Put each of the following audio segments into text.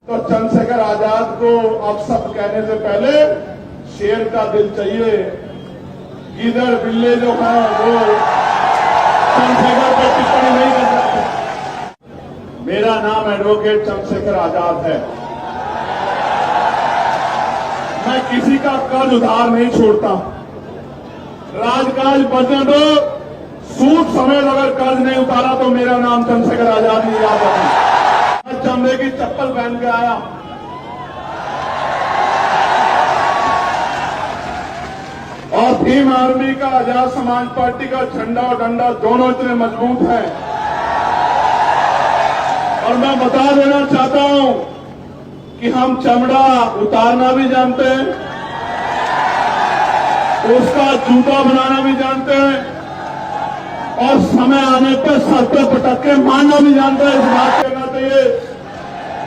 तो चंद्रशेखर आजाद को अब सब कहने से पहले शेर का दिल चाहिए। गीदड़ बिल्ले जो है वो चंद्रशेखर पर टिप्पणी नहीं कर सकते। मेरा नाम एडवोकेट चंद्रशेखर आजाद है। मैं किसी का कर्ज उधार नहीं छोड़ता। राजकाज बचने दो, सूद समेत अगर कर्ज नहीं उतारा तो मेरा नाम चंद्रशेखर आजाद नहीं याद रखना। चमड़े की चप्पल पहन के आया, और भीम आर्मी का, आजाद समाज पार्टी का झंडा और डंडा दोनों इतने मजबूत हैं। और मैं बता देना चाहता हूं कि हम चमड़ा उतारना भी जानते हैं, उसका जूता बनाना भी जानते हैं, और समय आने पर सर पे पटक के मारना भी जानते हैं। इस बात करना चाहिए।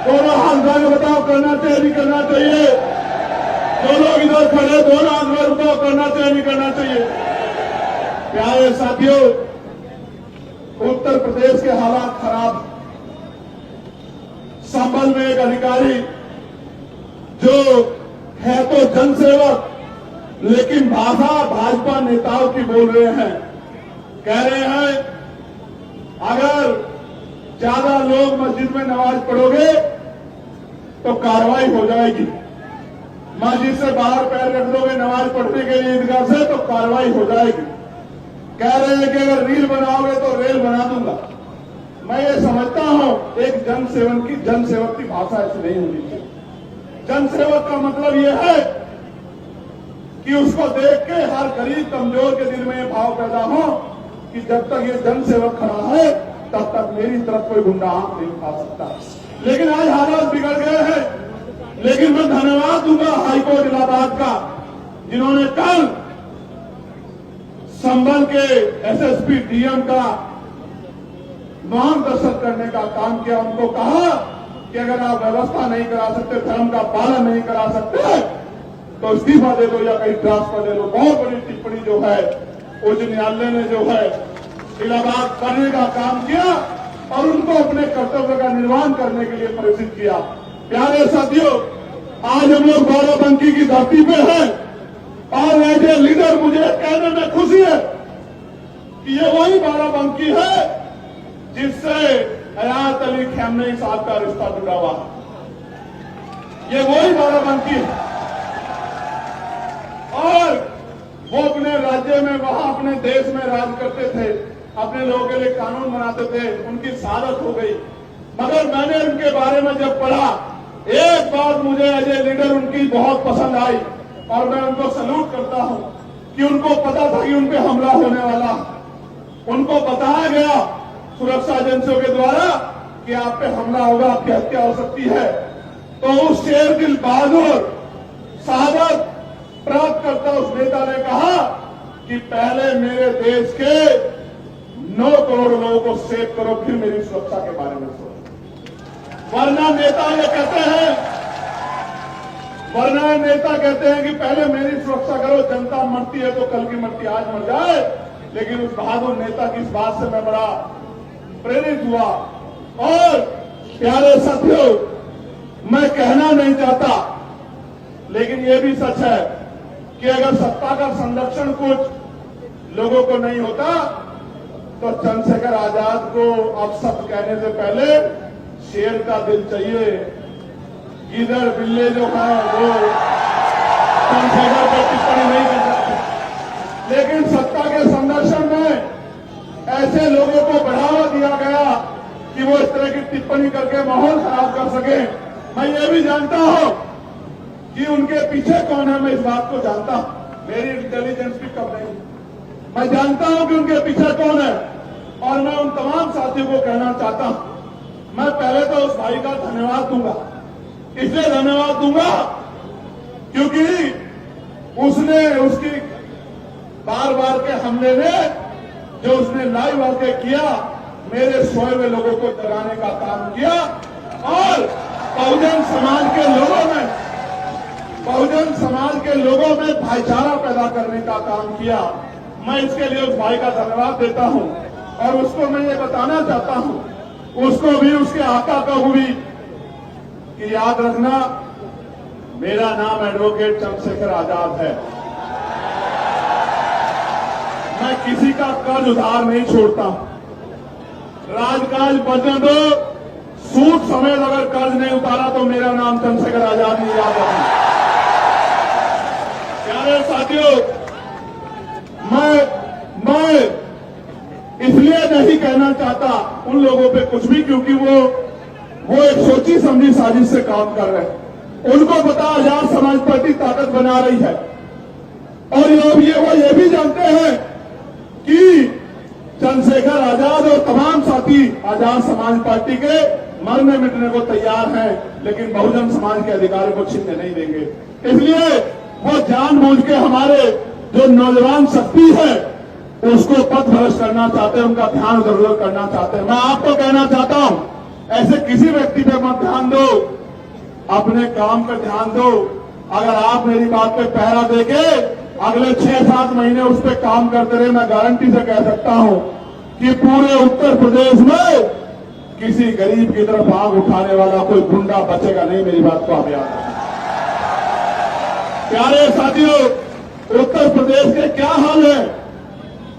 दोनों हाथ उठा के बताओ, करना चाहिए नहीं करना चाहिए? जो लोग इधर खड़े दोनों हाथ में उठाओ, करना चाहिए नहीं करना चाहिए? प्यारे साथियों, उत्तर प्रदेश के हालात खराब। संभल में एक अधिकारी जो है तो जनसेवक, लेकिन भाषा भाजपा नेताओं की बोल रहे हैं। कह रहे हैं अगर ज्यादा लोग मस्जिद में नमाज पढ़ोगे तो कार्रवाई हो जाएगी। मस्जिद से बाहर पैर रख दोगे नमाज पढ़ने के लिए ईदगाह से तो कार्रवाई हो जाएगी। कह रहे हैं कि अगर रील बनाओगे तो रेल बना दूंगा। मैं ये समझता हूं एक जनसेवक की भाषा ऐसी नहीं होनी चाहिए। जनसेवक का मतलब यह है कि उसको देख के हर गरीब कमजोर के दिल में ये भाव पैदा हो कि जब तक ये जनसेवक खड़ा है तब तक मेरी तरफ कोई गुंडा आंख नहीं उठा सकता। लेकिन आज हालात बिगड़ गए हैं। लेकिन मैं धन्यवाद दूंगा हाईकोर्ट इलाहाबाद का, जिन्होंने कल संभल के एसएसपी डीएम का मार्गदर्शन करने का काम किया। उनको कहा कि अगर आप व्यवस्था नहीं करा सकते, धर्म का पालन नहीं करा सकते तो इस्तीफा दे दो या कहीं ट्रांसफर दे दो। बहुत बड़ी टिप्पणी जो है उच्च न्यायालय ने जो है इलाहाबाद करने का काम किया और उनको अपने कर्तव्य का निर्वहन करने के लिए प्रेरित किया। प्यारे साथियों, आज हम लोग बाराबंकी की धरती पे हैं और एज ए लीडर मुझे कहने में खुशी है कि ये वही बाराबंकी है जिससे हयात अली खamenei साहब का रिश्ता जुड़ा हुआ है। ये वही बाराबंकी है और वो अपने राज्य में, वहां अपने देश में राज करते थे, अपने लोगों के लिए कानून बनाते थे। उनकी शहादत हो गई, मगर मैंने उनके बारे में जब पढ़ा, एक बात मुझे एज ए लीडर उनकी बहुत पसंद आई और मैं उनको सैल्यूट करता हूं कि उनको पता था कि उन पे हमला होने वाला। उनको बताया गया सुरक्षा एजेंसियों के द्वारा कि आप पे हमला होगा, आपकी हत्या हो सकती है। तो उस शेर दिल बहादुर शहादत प्राप्त करता उस नेता ने कहा कि पहले मेरे देश के 9 करोड़ लोगों को सेव करो, फिर मेरी सुरक्षा के बारे में सोचो। वरना नेता ये कहते हैं कि पहले मेरी सुरक्षा करो, जनता मरती है तो कल की मरती आज मर जाए। लेकिन उस बहादुर नेता की इस बात से मैं बड़ा प्रेरित हुआ। और प्यारे साथियों, मैं कहना नहीं चाहता, लेकिन ये भी सच है कि अगर सत्ता का संरक्षण कुछ लोगों को नहीं होता तो चंद्रशेखर आजाद को अब सब कहने से पहले शेर का दिल चाहिए। गीदड़ बिल्ले जो है वो चंद्रशेखर पर टिप्पणी नहीं कर सकते। लेकिन सत्ता के संरक्षण में ऐसे लोगों को बढ़ावा दिया गया कि वो इस तरह की टिप्पणी करके माहौल खराब कर सके। मैं ये भी जानता हूं कि उनके पीछे कौन है, मैं इस बात को जानता हूं। मेरी इंटेलिजेंस भी कम नहीं, मैं जानता हूं कि उनके पीछे कौन है। और मैं उन तमाम साथियों को कहना चाहता हूं, मैं पहले तो उस भाई का धन्यवाद दूंगा। इसलिए धन्यवाद दूंगा क्योंकि उसने, उसकी बार बार के हमले ने जो उसने लाइव आके किया, मेरे सोए हुए लोगों को जगाने का काम किया और बहुजन समाज के लोगों में भाईचारा पैदा करने का काम किया। मैं इसके लिए उस भाई का धन्यवाद देता हूं और उसको मैं ये बताना चाहता हूं, उसको भी, उसके आका को भी कि याद रखना, मेरा नाम एडवोकेट चंद्रशेखर आजाद है। मैं किसी का कर्ज उधार नहीं छोड़ता। राजकाज बचने दो, सूद समेत अगर कर्ज नहीं उतारा तो मेरा नाम चंद्रशेखर आजाद नहीं याद रखना। प्यारे साथियों, मैं इसलिए नहीं कहना चाहता उन लोगों पे कुछ भी, क्योंकि वो एक सोची समझी साजिश से काम कर रहे हैं। उनको पता आजाद समाज पार्टी ताकत बना रही है, और वो ये भी जानते हैं कि चंद्रशेखर आजाद और तमाम साथी आजाद समाज पार्टी के मरने मिटने को तैयार हैं, लेकिन बहुजन समाज के अधिकारों को छीनने नहीं देंगे। इसलिए वो जानबूझ के हमारे जो नौजवान शक्ति है उसको पथ भ्रष्ट करना चाहते हैं, उनका ध्यान इधर उधर करना चाहते हैं। मैं आपको कहना चाहता हूं, ऐसे किसी व्यक्ति पे मत ध्यान दो, अपने काम पर ध्यान दो। अगर आप मेरी बात पे पहरा देके अगले 6-7 महीने उस पर काम करते रहे, मैं गारंटी से कह सकता हूं कि पूरे उत्तर प्रदेश में किसी गरीब की तरफ आग उठाने वाला कोई गुंडा बचेगा नहीं। मेरी बात को आप याद रखें। प्यारे साथियों, उत्तर प्रदेश के क्या हाल है?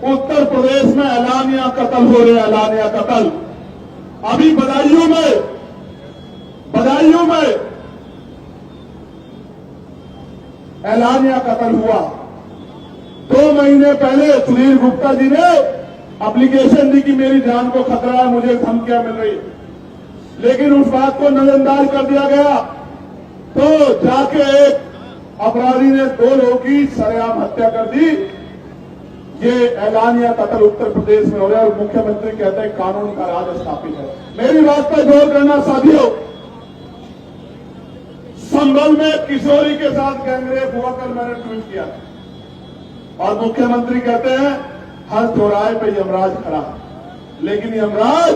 उत्तर प्रदेश में ऐलानिया कत्ल हो रहे, ऐलानिया कत्ल। अभी बदायूं में ऐलानिया कत्ल हुआ। 2 महीने पहले सुनील गुप्ता जी ने एप्लीकेशन दी कि मेरी जान को खतरा है, मुझे धमकियां मिल रही, लेकिन उस बात को नजरअंदाज कर दिया गया। तो जाके एक अपराधी ने 2 लोगों की सरेआम हत्या कर दी। ये ऐलानिया कत्ल उत्तर प्रदेश में हो रहा है और मुख्यमंत्री कहते हैं कानून का राज स्थापित है। मेरी बात पर गौर करना साथियों, संभल में किशोरी के साथ गैंगरेप हुआ, कल मैंने ट्वीट किया, और मुख्यमंत्री कहते हैं हर चौराहे पे यमराज खड़ा। लेकिन यमराज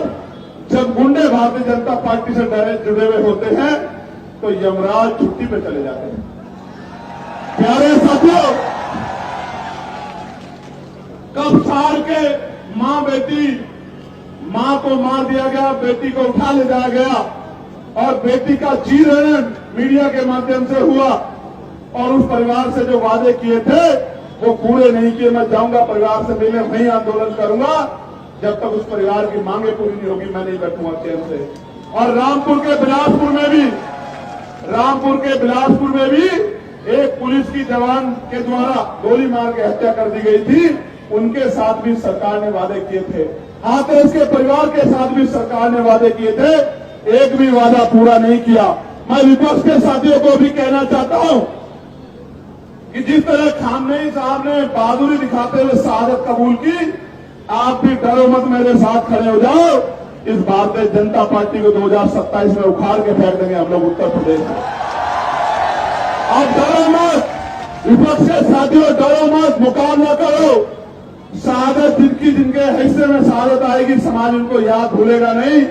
जब गुंडे भारतीय जनता पार्टी से जुड़े हुए होते हैं तो यमराज छुट्टी पे चले जाते हैं। प्यारे साथियों, कब सार के मां को मार दिया गया, बेटी को उठा ले जाया गया, और बेटी का चीरहरण मीडिया के माध्यम से हुआ, और उस परिवार से जो वादे किए थे वो पूरे नहीं किए। मैं जाऊंगा परिवार से मिलने, वहीं आंदोलन करूंगा, जब तक उस परिवार की मांगे पूरी नहीं होगी मैं नहीं बैठूंगा चैन से। और रामपुर के बिलासपुर में भी एक पुलिस की जवान के द्वारा गोली मार के हत्या कर दी गई थी, उनके साथ भी सरकार ने वादे किए थे। हाथरस के परिवार के साथ भी सरकार ने वादे किए थे, एक भी वादा पूरा नहीं किया। मैं विपक्ष के साथियों को भी कहना चाहता हूं कि जिस तरह खामनेई साहब ने बहादुरी दिखाते हुए शहादत कबूल की, आप भी डरो मत, मेरे साथ खड़े हो जाओ। इस भारतीय जनता पार्टी को 2027 में उखाड़ के फेंक देंगे हम लोग उत्तर प्रदेश में। आप डरो मत, विपक्ष के साथियों डरो मत, मुकाबला करो। शहादत जिनके हिस्से में शहादत आएगी, समाज उनको याद भूलेगा नहीं,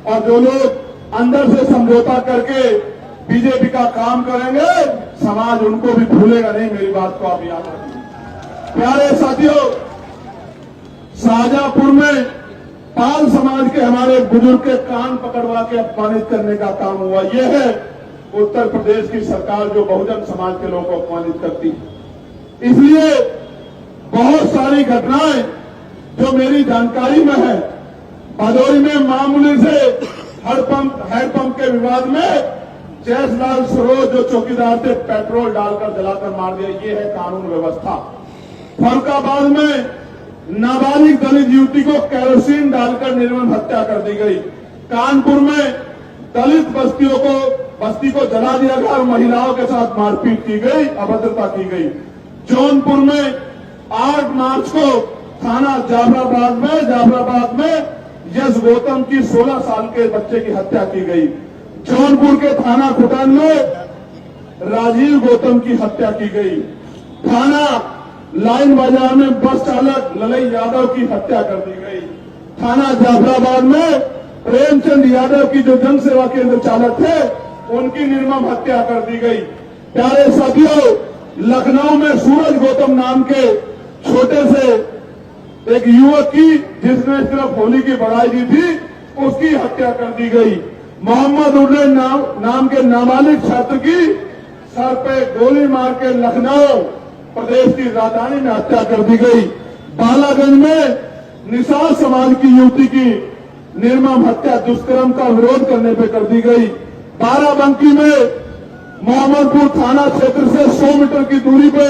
और जो लोग अंदर से समझौता करके बीजेपी का काम करेंगे, समाज उनको भी भूलेगा नहीं। मेरी बात को आप याद रखिए। प्यारे साथियों, शाहजहांपुर में पाल समाज के हमारे बुजुर्ग के कान पकड़वा के अपमानित करने का काम हुआ। यह है उत्तर प्रदेश की सरकार जो बहुजन समाज के लोगों को अपमानित करती है। इसलिए बहुत सारी घटनाएं जो मेरी जानकारी में है, भदोही में मामूली से हैंडपंप के विवाद में जयसलाल सरोज जो चौकीदार थे, पेट्रोल डालकर जलाकर मार दिया। ये है कानून व्यवस्था। फरुखाबाद में नाबालिग दलित युवती को केरोसिन डालकर निर्मम हत्या कर दी गई। कानपुर में दलित बस्ती को जला दिया गया और महिलाओं के साथ मारपीट की गई, अभद्रता की गई। जौनपुर में 8 मार्च को थाना जाफराबाद में यश गौतम की 16 साल के बच्चे की हत्या की गई। जौनपुर के थाना खुटान में राजीव गौतम की हत्या की गई। थाना लाइन बाजार में बस चालक ललई यादव की हत्या कर दी गई। थाना जाफराबाद में प्रेमचंद यादव की जो जन सेवा केंद्र चालक थे, उनकी निर्मम हत्या कर दी गई। प्यारे साथियों, लखनऊ में सूरज गौतम नाम के छोटे से एक युवक की, जिसने सिर्फ होली की बधाई दी थी, उसकी हत्या कर दी गई। मोहम्मद उर्रे नाम के नाबालिग छात्र की सर पे गोली मार के लखनऊ प्रदेश की राजधानी में हत्या कर दी गई। बालागंज में निसार समाज की युवती की निर्मम हत्या दुष्कर्म का विरोध करने पे कर दी गई। बाराबंकी में मोहम्मदपुर थाना क्षेत्र से 100 मीटर की दूरी पे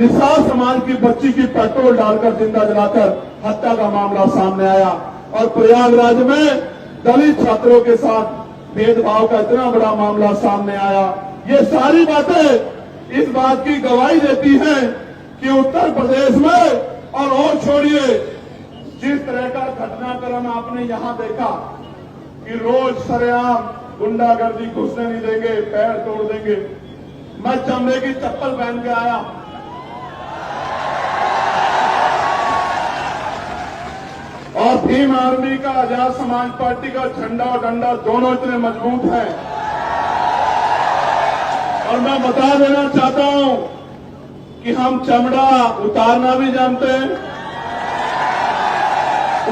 निसार समाज की बच्ची की पेट्रोल डालकर जिंदा जलाकर हत्या का मामला सामने आया। और प्रयागराज में दलित छात्रों के साथ भेदभाव का इतना बड़ा मामला सामने आया। ये सारी बातें इस बात की गवाही देती हैं कि उत्तर प्रदेश में और छोड़िए, जिस तरह का घटनाक्रम आपने यहां देखा कि रोज सरेआम गुंडागर्दी घुसने नहीं देंगे, पैर तोड़ देंगे। मैं चमड़े की चप्पल पहन के आया, और भीम आर्मी का, आजाद समाज पार्टी का झंडा और डंडा दोनों इतने मजबूत हैं। और मैं बता देना चाहता हूं कि हम चमड़ा उतारना भी जानते हैं,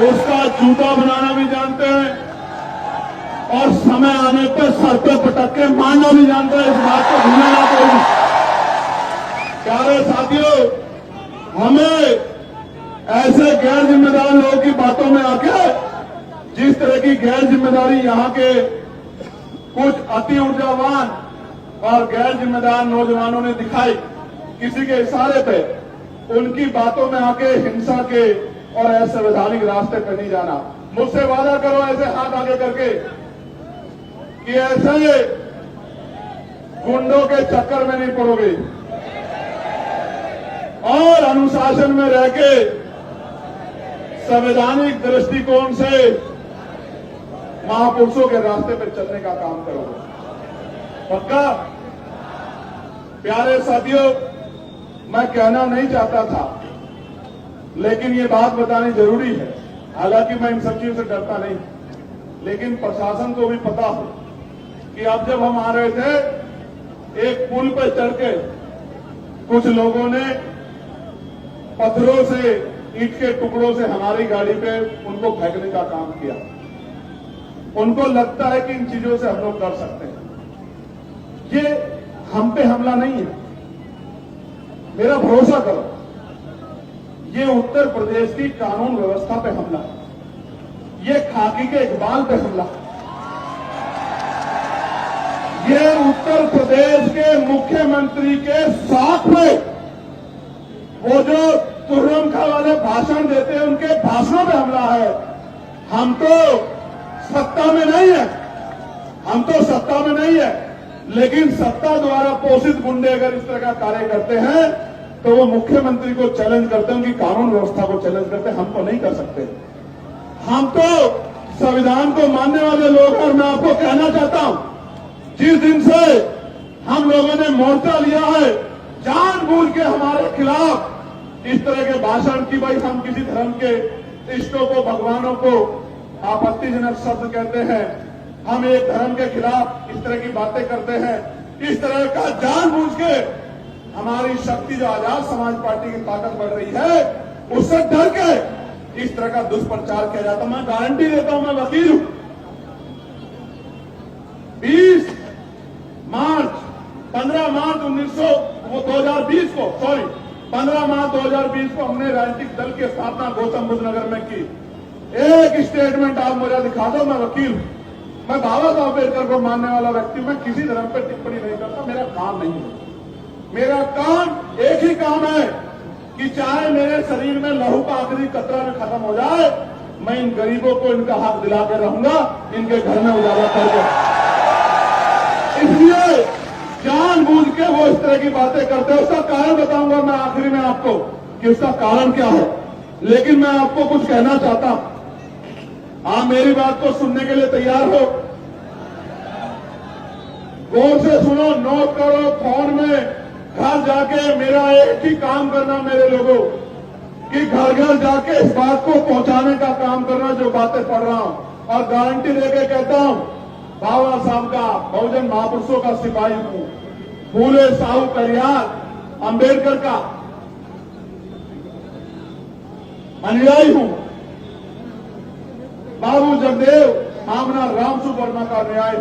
उसका जूता बनाना भी जानते हैं, और समय आने पर सर पे पटक मारना भी जानते हैं। इस बात को भूलना ना कोई। प्यारे साथियों, हमें ऐसे गैर जिम्मेदार लोगों की बातों में आके, जिस तरह की गैर जिम्मेदारी यहां के कुछ अति ऊर्जावान और गैर जिम्मेदार नौजवानों ने दिखाई किसी के इशारे पे, उनकी बातों में आके हिंसा के और असंवैधानिक रास्ते पर नहीं जाना। मुझसे वादा करो ऐसे हाथ आगे करके कि ऐसे गुंडों के चक्कर में नहीं पड़ोगे और अनुशासन में रह के संवैधानिक दृष्टिकोण से महापुरुषों के रास्ते पर चलने का काम करोगे। पक्का? प्यारे साथियों, मैं कहना नहीं चाहता था, लेकिन ये बात बतानी जरूरी है। हालांकि मैं इन सब चीजों से डरता नहीं, लेकिन प्रशासन को भी पता हो कि अब जब हम आ रहे थे, एक पुल पर चढ़ के कुछ लोगों ने पत्थरों से, ईंट के टुकड़ों से हमारी गाड़ी पे उनको फेंकने का काम किया। उनको लगता है कि इन चीजों से हम लोग कर सकते हैं। ये हम पे हमला नहीं है, मेरा भरोसा करो, ये उत्तर प्रदेश की कानून व्यवस्था पे हमला है, ये खाकी के इकबाल पे हमला है, ये उत्तर प्रदेश के मुख्यमंत्री के साथ में वो जो तुर्रम खा वाले भाषण देते हैं, उनके भाषणों पे हमला है। हम तो सत्ता में नहीं है, हम तो सत्ता में नहीं है, लेकिन सत्ता द्वारा पोषित गुंडे अगर इस तरह का कार्य करते हैं तो वो मुख्यमंत्री को चैलेंज करते हैं, उनकी कानून व्यवस्था को चैलेंज करते हैं। हमको नहीं कर सकते। हम तो संविधान को मानने वाले लोग हैं। और मैं आपको कहना चाहता हूं, जिस दिन से हम लोगों ने मोर्चा लिया है, जानबूझ के हमारे खिलाफ इस तरह के भाषण की, भाई हम किसी धर्म के इष्टों को, भगवानों को आपत्तिजनक शब्द कहते हैं, हम एक धर्म के खिलाफ इस तरह की बातें करते हैं, इस तरह का जानबूझ के हमारी शक्ति, जो आजाद समाज पार्टी की ताकत बढ़ रही है, उससे डर के इस तरह का दुष्प्रचार किया जाता। मैं गारंटी देता हूं, मैं वकील हूं। 15 मार्च 2020 को हमने राजनीतिक दल की स्थापना गौतम बुद्ध नगर में की। एक स्टेटमेंट आप मुझे दिखा दो, मैं वकील हूं। मैं बाबा साहब अम्बेडकर को मानने वाला व्यक्ति, मैं किसी धर्म पर टिप्पणी नहीं करता, मेरा काम नहीं है। मेरा काम एक ही काम है कि चाहे मेरे शरीर में लहू का आखिरी कतरा में खत्म हो जाए, मैं इन गरीबों को इनका हक दिला के रहूंगा, इनके घर में उजाला करके। इसलिए जानबूझ के वो इस तरह की बातें करते हैं। उसका कारण बताऊंगा मैं आखिरी में आपको कि उसका कारण क्या है, लेकिन मैं आपको कुछ कहना चाहता हूं। आप मेरी बात को सुनने के लिए तैयार हो? गौर से सुनो, नोट करो, फोन में घर जाके मेरा एक ही काम करना मेरे लोगों, कि घर घर जाके इस बात को पहुंचाने का काम करना जो बातें पढ़ रहा हूं। और गारंटी देके कहता हूं, बाबा साहब का, बहुजन महापुरुषों का सिपाही हूं, फूले साहू परियार, अंबेडकर का अनुयायी हूं, बाबू जगदेव मामला रामसु वर्मा का न्याय,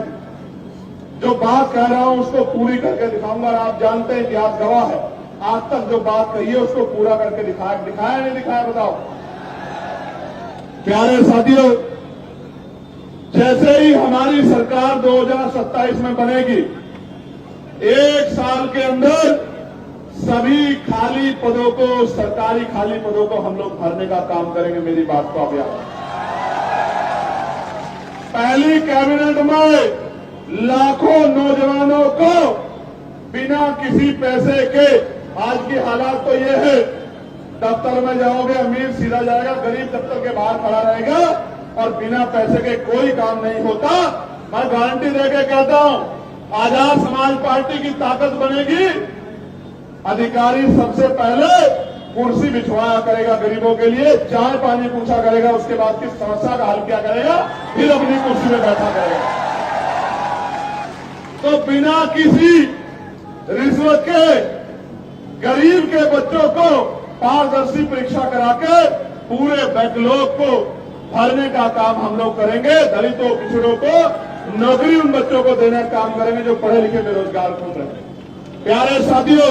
जो बात कह रहा हूं उसको पूरी करके दिखाऊंगा। और आप जानते हैं कि आप गवाह है, आज तक जो बात कही है उसको पूरा करके दिखाया नहीं दिखाया, बताओ। प्यारे साथियों, जैसे ही हमारी सरकार 2027 में बनेगी, 1 साल के अंदर सभी खाली पदों को, सरकारी खाली पदों को हम लोग भरने का काम करेंगे। मेरी बात को आप याद, पहली कैबिनेट में लाखों नौजवानों को बिना किसी पैसे के, आज की हालात तो ये है, दफ्तर में जाओगे अमीर सीधा जाएगा, गरीब दफ्तर के बाहर खड़ा रहेगा और बिना पैसे के कोई काम नहीं होता। मैं गारंटी देके कहता हूं, आजाद समाज पार्टी की ताकत बनेगी, अधिकारी सबसे पहले कुर्सी बिछवाया करेगा गरीबों के लिए, चाय पानी पूछा करेगा, उसके बाद की समस्या का हल किया करेगा, फिर अपनी कुर्सी में बैठा करेगा। तो बिना किसी रिश्वत के गरीब के बच्चों को पारदर्शी परीक्षा करा के पूरे बैकलॉग को भरने का काम हम लोग करेंगे। दलितों पिछड़ों को नौकरी उन बच्चों को देने का काम करेंगे जो पढ़े लिखे बेरोजगार घूम रहे हैं। प्यारे साथियों,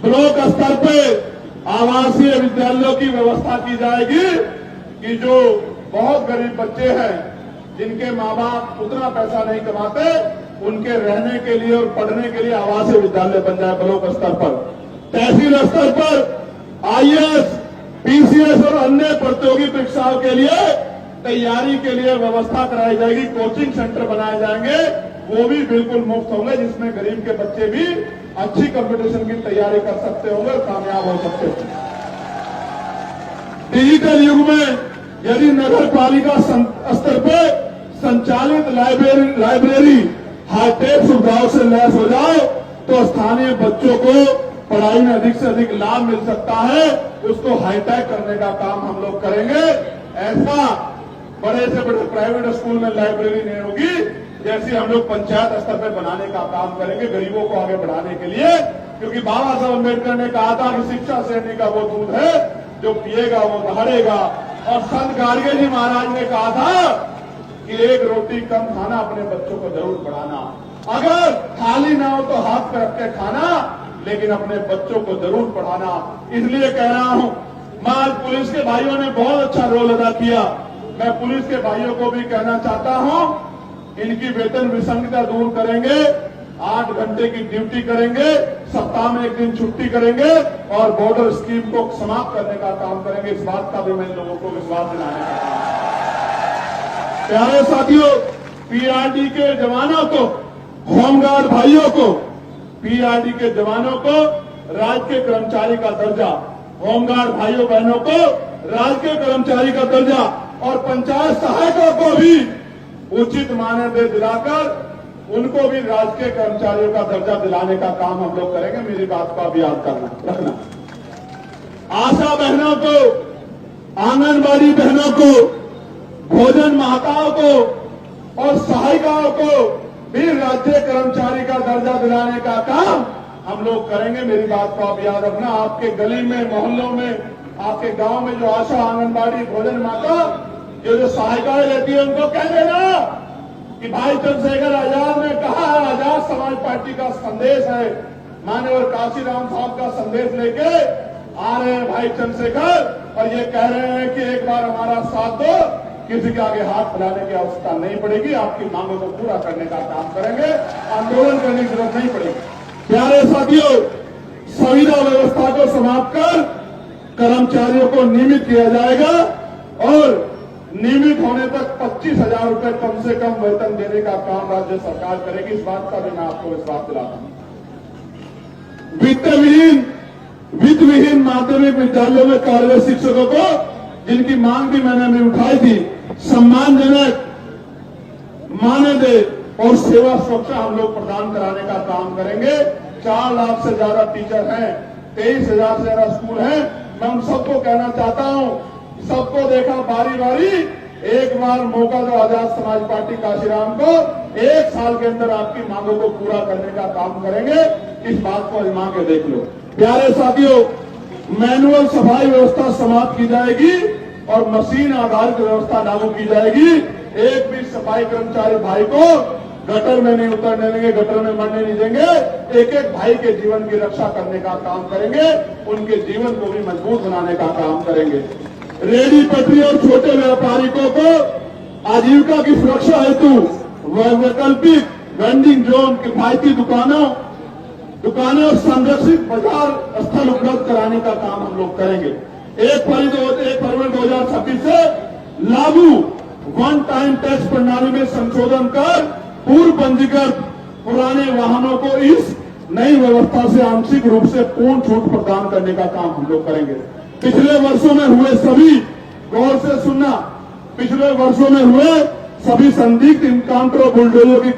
ब्लॉक स्तर पे आवासीय विद्यालयों की व्यवस्था की जाएगी कि जो बहुत गरीब बच्चे हैं, जिनके माँ बाप उतना पैसा नहीं कमाते, उनके रहने के लिए और पढ़ने के लिए आवासीय विद्यालय बन जाए ब्लॉक स्तर पर। तहसील स्तर पर आईएएस, पीसीएस और अन्य प्रतियोगी परीक्षाओं के लिए तैयारी के लिए व्यवस्था कराई जाएगी, कोचिंग सेंटर बनाए जाएंगे, वो भी बिल्कुल मुफ्त होंगे, जिसमें गरीब के बच्चे भी अच्छी कंपटीशन की तैयारी कर सकते होंगे और कामयाब हो सकते होंगे। डिजिटल युग में यदि नगर पालिका स्तर पर संचालित लाइब्रेरी हाईटेक सुविधाओं से लैस हो जाए तो स्थानीय बच्चों को पढ़ाई में अधिक से अधिक लाभ मिल सकता है। उसको हाईटेक करने का काम हम लोग करेंगे। ऐसा बड़े से बड़े प्राइवेट स्कूल में लाइब्रेरी नहीं होगी, जैसी हम लोग पंचायत स्तर पर बनाने का काम करेंगे गरीबों को आगे बढ़ाने के लिए। क्योंकि बाबा साहब अम्बेडकर ने कहा था कि शिक्षा सेनी का वो दूध है जो पिएगा वो दहाड़ेगा। और संत गाडगे जी महाराज ने कहा था कि एक रोटी कम खाना, अपने बच्चों को जरूर पढ़ाना। अगर थाली ना हो तो हाथ पे रख के खाना, लेकिन अपने बच्चों को जरूर पढ़ाना। इसलिए कह रहा हूं, आज पुलिस के भाइयों ने बहुत अच्छा रोल अदा किया। मैं पुलिस के भाइयों को भी कहना चाहता हूं, इनकी वेतन विसंगता दूर करेंगे, 8 घंटे की ड्यूटी करेंगे, सप्ताह में 1 दिन छुट्टी करेंगे और बॉर्डर स्कीम को समाप्त करने का काम करेंगे। इस बात का भी मैं लोगों को विश्वास दिलाने का काम। प्यारे साथियों, पीआरडी के जवानों को, होमगार्ड भाइयों को, पीआरडी के जवानों को राज्य कर्मचारी का दर्जा, होमगार्ड भाइयों बहनों को राज्य कर्मचारी का दर्जा और पंचायत सहायकों को भी उचित मानदेय दिलाकर उनको भी राजकीय कर्मचारियों का दर्जा दिलाने का काम हम लोग करेंगे। मेरी बात को आप याद रखना। आशा बहनों को, आंगनबाड़ी बहनों को, भोजन माताओं को और सहायिकाओं को भी राज्य कर्मचारी का दर्जा दिलाने का काम हम लोग करेंगे। मेरी बात को आप याद रखना। आपके गली में, मोहल्लों में, आपके गांव में जो आशा, आंगनबाड़ी, भोजन माता जो सहायिकाएं लेती है, उनको कह देना कि भाई चंद्रशेखर आजाद ने कहा है, आजाद समाज पार्टी का संदेश है, माननीय काशीराम साहब का संदेश लेके आ रहे हैं भाई चंद्रशेखर, और ये कह रहे हैं कि एक बार हमारा साथ दो, किसी के आगे हाथ फैलाने की आवश्यकता नहीं पड़ेगी, आपकी मांगों को पूरा करने का काम करेंगे, आंदोलन करने की जरूरत नहीं पड़ेगी। प्यारे साथियों, संविदा व्यवस्था को समाप्त कर कर्मचारियों को नियमित किया जाएगा और नियमित होने तक 25,000 रुपए कम से कम वेतन देने का काम राज्य सरकार करेगी। इस बात का भी मैं आपको विश्वास दिलाता हूं। वित्तविहीन माध्यमिक विद्यालयों में कार्यरत शिक्षकों को, जिनकी मांग भी मैंने अभी उठाई थी, सम्मानजनक मानदेय और सेवा सुरक्षा हम लोग प्रदान कराने का काम करेंगे। 4 लाख से ज्यादा टीचर हैं, 23,000 से ज्यादा स्कूल हैं। मैं उन सबको कहना चाहता हूं, सबको देखा बारी बारी, एक बार मौका दो आजाद समाज पार्टी काशीराम को, 1 साल के अंदर आपकी मांगों को पूरा करने का काम करेंगे। इस बात को आजमा के देख लो। प्यारे साथियों, मैनुअल सफाई व्यवस्था समाप्त की जाएगी और मशीन आधारित व्यवस्था लागू की जाएगी। एक भी सफाई कर्मचारी भाई को गटर में नहीं उतरने देंगे, गटर में मरने नहीं देंगे। एक एक भाई के जीवन की रक्षा करने का काम करेंगे, उनके जीवन को भी मजबूत बनाने का काम करेंगे। रेहड़ी पटरी और छोटे व्यापारियों को आजीविका की सुरक्षा हेतु वैकल्पिक वेंडिंग जोन, किफायती दुकानों और संरक्षित बाजार स्थल उपलब्ध कराने का काम हम लोग करेंगे। 1 फरवरी 2026 से लागू वन टाइम टैक्स प्रणाली में संशोधन कर पूर्व पंजीकृत पुराने वाहनों को इस नई व्यवस्था से आंशिक रूप से पूर्ण छूट प्रदान करने का काम हम लोग करेंगे। पिछले वर्षों में हुए सभी, गौर से सुनना, पिछले वर्षों में हुए सभी संदिग्ध इनकाउंटर बुलडोजर की